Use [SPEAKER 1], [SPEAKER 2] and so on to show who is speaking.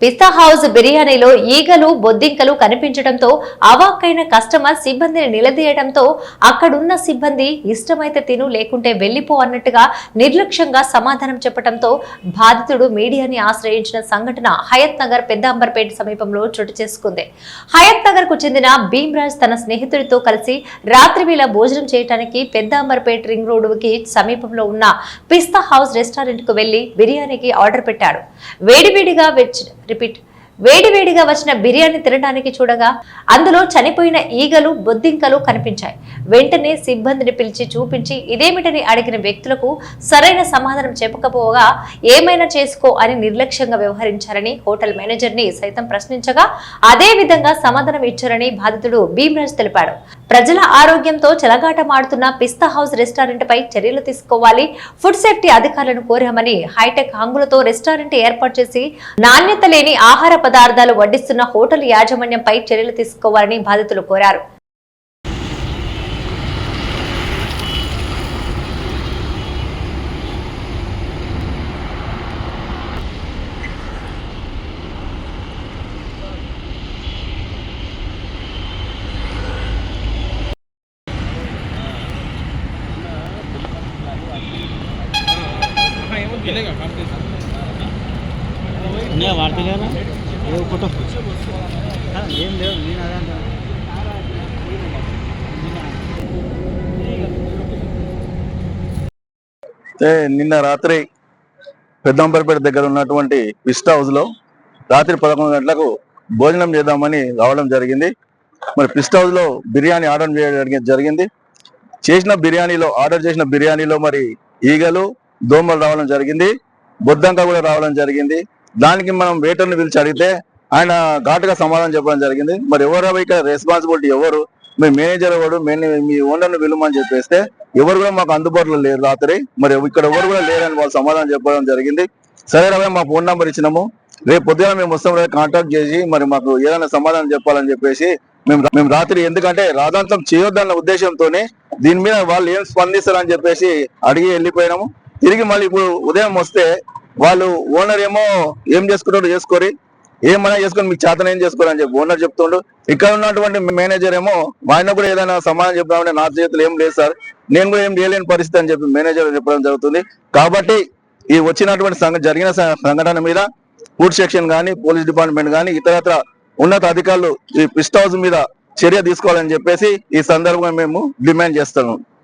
[SPEAKER 1] పిస్తా house బిర్యానీలో ఈగలు బొద్దింకలు కనిపించడంతో అవాక్కైన కస్టమర్ సిబ్బందిని నిలదీయడంతో అక్కడున్న సిబ్బంది ఇష్టమైతే తిను లేకుంటే వెళ్లిపో అన్నట్టుగా నిర్లక్ష్యంగా సమాధానం చెప్పడంతో బాధితుడు మీడియాని ఆశ్రయించిన సంఘటన హయత్ నగర్ పెద్ద అంబర్పేట సమీపంలో చోటు చేసుకుంది. హయత్ నగర్ కు చెందిన భీమ్రాజ్ తన స్నేహితుడితో కలిసి రాత్రి వేళ భోజనం చేయడానికి పెద్ద అంబర్పేట రింగ్ రోడ్డుకి సమీపంలో ఉన్న పిస్తా హౌస్ రెస్టారెంట్ కు వెళ్లి బిర్యానీకి ఆర్డర్ పెట్టాడు. వేడివేడిగా వచ్చిన బిర్యానీ తినడానికి చూడగా అందులో చనిపోయిన ఈగలు బొద్దింకలు కనిపించాయి. వెంటనే సిబ్బందిని పిలిచి చూపించి ఇదేమిటని అడిగిన వ్యక్తులకు సరైన సమాధానం చెప్పకపోగా ఏమైనా చేసుకో అని నిర్లక్ష్యంగా వ్యవహరించారని హోటల్ మేనేజర్ ని సైతం ప్రశ్నించగా అదే విధంగా సమాధానం ఇచ్చారని బాధితుడు భీమ్రాజ్ తెలిపాడు. ప్రజల ఆరోగ్యంతో చెలగాటమాడుతున్న పిస్తా హౌస్ రెస్టారెంట్ పై చర్యలు తీసుకోవాలి, ఫుడ్ సేఫ్టీ అధికారులను కోరామని హైటెక్ హంగులతో రెస్టారెంట్ ఏర్పాటు చేసి నాణ్యత లేని ఆహార పదార్థాలు వడ్డిస్తున్న హోటల్ యాజమాన్యంపై చర్యలు తీసుకోవాలని బాధితులు కోరారు.
[SPEAKER 2] నిన్న రాత్రి పెద్దంబర్పేట దగ్గర ఉన్నటువంటి పిస్తా హౌస్ లో రాత్రి 11 గంటలకు భోజనం చేద్దామని రావడం జరిగింది. మరి పిస్తా హౌస్ లో బిర్యానీ ఆర్డర్ చేయడం జరిగింది. ఆర్డర్ చేసిన బిర్యానీలో మరి ఈగలు దోమలు రావడం జరిగింది, బొద్దంక కూడా రావడం జరిగింది. దానికి మనం వెయిటర్ని పిలిచి అడిగితే ఆయన ఘాటుగా సమాధానం చెప్పడం జరిగింది. మరి ఎవరు ఇక్కడ రెస్పాన్సిబిలిటీ ఎవరు, మీ మేనేజర్ ఎవరు, మీ ఓనర్ని పిలుమని చెప్పేస్తే ఎవరు కూడా మాకు అందుబాటులో లేరు రాత్రి, మరి ఇక్కడ ఎవరు కూడా లేరని వాళ్ళు సమాధానం చెప్పడం జరిగింది. సరే రవి మా ఫోన్ నెంబర్ ఇచ్చినాము, రేపు పొద్దున మేము వస్తాం కాంటాక్ట్ చేసి మరి మాకు ఏదైనా సమాధానం చెప్పాలని చెప్పేసి మేము రాత్రి, ఎందుకంటే రాధాంతం చేయొద్దన్న ఉద్దేశంతోనే దీని మీద వాళ్ళు ఏం స్పందిస్తారని చెప్పేసి అడిగి వెళ్ళిపోయినాము. తిరిగి మళ్ళీ ఇప్పుడు ఉదయం వస్తే వాళ్ళు ఓనర్ ఏమో ఏం చేసుకుంటారో చేసుకోరి, ఏమైనా చేసుకొని మీకు చేతన ఏం చేసుకోరని చెప్పి ఓనర్ చెప్తుండు. ఇక్కడ ఉన్నటువంటి మేనేజర్ ఏమో ఆయన కూడా ఏదైనా సమాధానం చెప్తామంటే నా చేతులు ఏం లేదు సార్, నేను కూడా ఏం చేయలేని పరిస్థితి అని చెప్పి మేనేజర్ చెప్పడం జరుగుతుంది. కాబట్టి ఈ వచ్చినటువంటి జరిగిన సంఘటన మీద ఫుడ్ సెక్షన్ కానీ, పోలీస్ డిపార్ట్మెంట్ కానీ, ఇతరత్ర ఉన్నత అధికారులు ఈ పిస్తా హౌస్ మీద చర్య తీసుకోవాలని చెప్పేసి ఈ సందర్భంగా మేము డిమాండ్ చేస్తున్నాం.